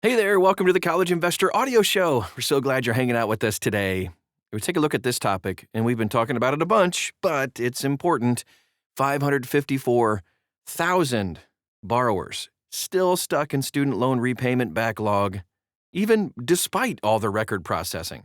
Hey there, welcome to the College Investor Audio Show. We're so glad you're hanging out with us today. We take a look at this topic, and we've been talking about it a bunch, but it's important. 554,000 borrowers still stuck in student loan repayment backlog, even despite all the record processing.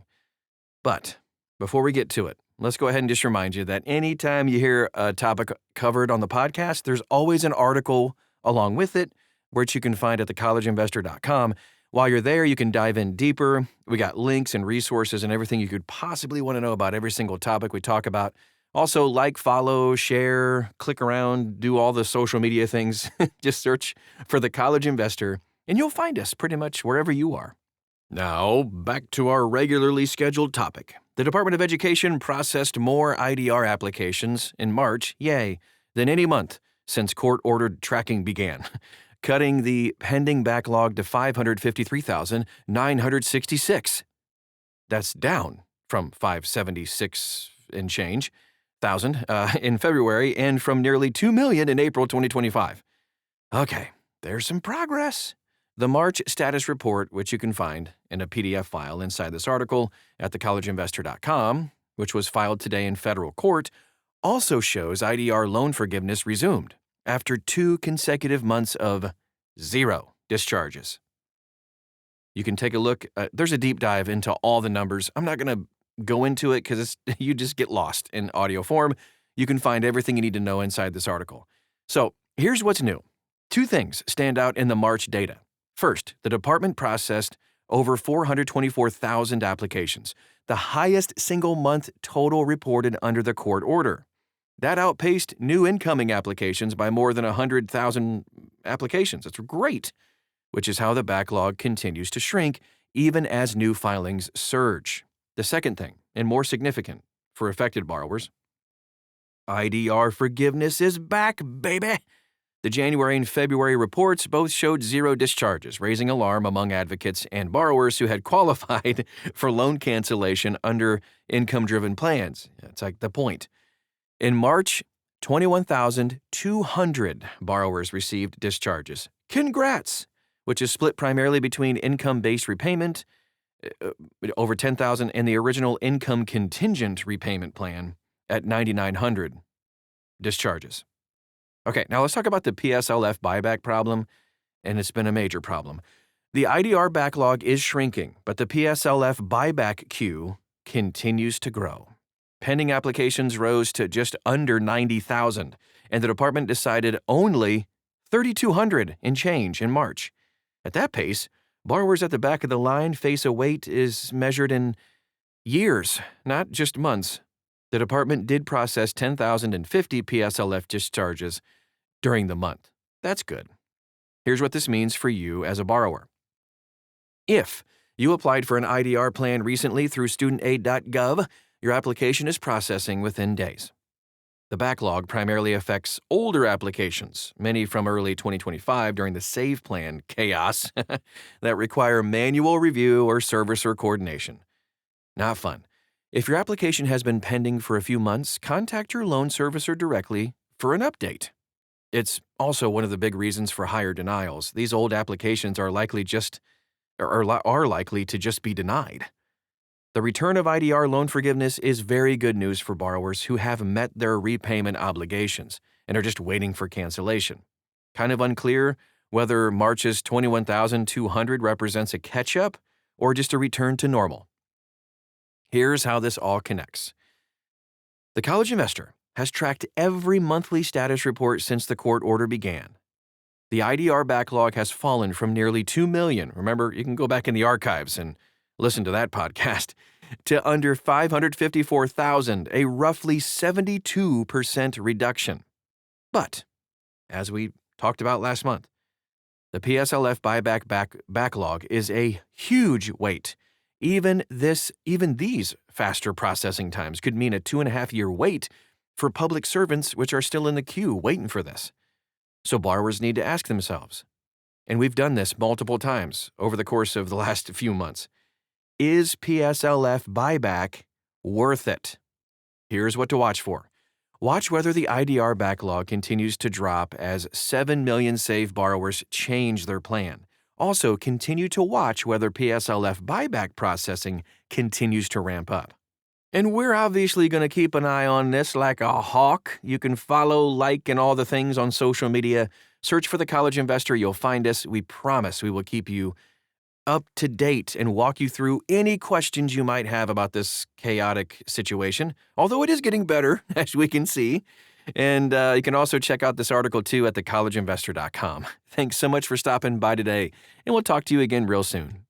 But before we get to it, let's go ahead and just remind you that anytime you hear a topic covered on the podcast, there's always an article along with it, which you can find at thecollegeinvestor.com. While you're there, you can dive in deeper. We got links and resources and everything you could possibly want to know about every single topic we talk about. Also, like, follow, share, click around, do all the social media things. Just search for The College Investor, and you'll find us pretty much wherever you are. Now, back to our regularly scheduled topic. The Department of Education processed more IDR applications in March, than any month since court-ordered tracking began, cutting the pending backlog to 553,966. That's down from 576 and change thousand in February and from nearly 2 million in April 2025. Okay, there's some progress. The March status report, which you can find in a PDF file inside this article at thecollegeinvestor.com, which was filed today in federal court, also shows IDR loan forgiveness resumed after 2 consecutive months of 0 discharges. You can take a look. There's a deep dive into all the numbers. I'm not going to go into it because you just get lost in audio form. You can find everything you need to know inside this article. So here's what's new. 2 things stand out in the March data. First, the department processed over 424,000 applications, the highest single-month total reported under the court order. That outpaced new incoming applications by more than 100,000 applications. That's great, which is how the backlog continues to shrink even as new filings surge. The second thing, and more significant for affected borrowers, IDR forgiveness is back, baby! The January and February reports both showed 0 discharges, raising alarm among advocates and borrowers who had qualified for loan cancellation under income-driven plans. That's like the point. In March, 21,200 borrowers received discharges. Congrats! Which is split primarily between income-based repayment, over 10,000, and the original income contingent repayment plan at 9,900 discharges. Okay, now let's talk about the PSLF buyback problem, and it's been a major problem. The IDR backlog is shrinking, but the PSLF buyback queue continues to grow. Pending applications rose to just under 90,000, and the department decided only 3,200 and change in March. At that pace, borrowers at the back of the line face a wait is measured in years, not just months. The department did process 10,050 PSLF discharges during the month. That's good. Here's what this means for you as a borrower. If you applied for an IDR plan recently through studentaid.gov, your application is processing within days. The backlog primarily affects older applications, many from early 2025 during the SAVE plan chaos, that require manual review or servicer coordination. Not fun. If your application has been pending for a few months, contact your loan servicer directly for an update. It's also one of the big reasons for higher denials. These old applications are likely to just be denied. The return of IDR loan forgiveness is very good news for borrowers who have met their repayment obligations and are just waiting for cancellation. Kind of unclear whether March's 21,200 represents a catch-up or just a return to normal. Here's how this all connects. The College Investor has tracked every monthly status report since the court order began. The IDR backlog has fallen from nearly 2 million. Remember, you can go back in the archives and listen to that podcast, to under 554,000, a roughly 72% reduction. But, as we talked about last month, the PSLF buyback backlog is a huge weight. Even these faster processing times could mean a 2.5-year wait for public servants which are still in the queue waiting for this. So borrowers need to ask themselves, and we've done this multiple times over the course of the last few months, is PSLF buyback worth it? Here's what to watch for. Watch whether the IDR backlog continues to drop as 7 million SAVE borrowers change their plan, Also, continue to watch whether PSLF buyback processing continues to ramp up. And we're obviously going to keep an eye on this like a hawk. You can follow, like, and all the things on social media. Search for The College Investor. You'll find us. We promise we will keep you up to date and walk you through any questions you might have about this chaotic situation, although it is getting better, as we can see. And you can also check out this article, too, at thecollegeinvestor.com. Thanks so much for stopping by today, and we'll talk to you again real soon.